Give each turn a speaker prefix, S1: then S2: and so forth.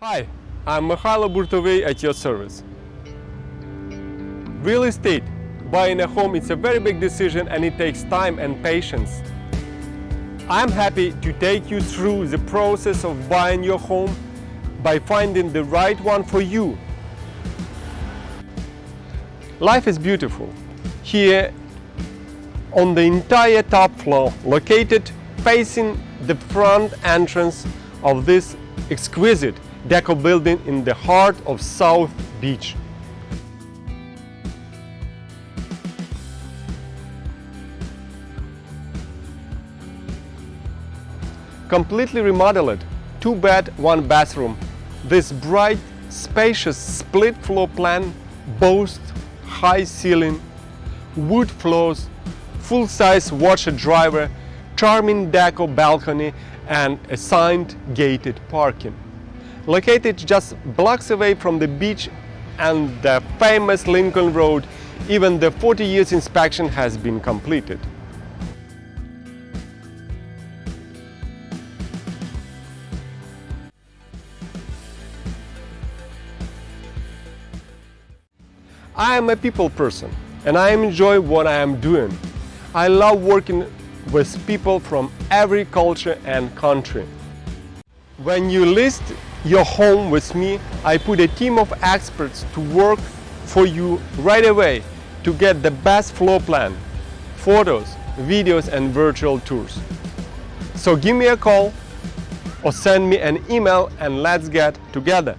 S1: Hi, I'm Mykhailo Burtovyi at your service. Real estate, buying a home, it's a very big decision and it takes time and patience. I'm happy to take you through the process of buying your home by finding the right one for you. Life is beautiful. Here on the entire top floor, located facing the front entrance of this exquisite deco building in the heart of South Beach. Completely remodeled, 2-bed, 1-bathroom. This bright, spacious split floor plan boasts high ceiling, wood floors, full-size washer dryer, charming deco balcony, and assigned gated parking. Located just blocks away from the beach and the famous Lincoln Road, even the 40 years inspection has been completed. I am a people person and I enjoy what I am doing. I love working with people from every culture and country. When you list your home with me, I put a team of experts to work for you right away to get the best floor plan, photos, videos, and virtual tours. So give me a call or send me an email and let's get together.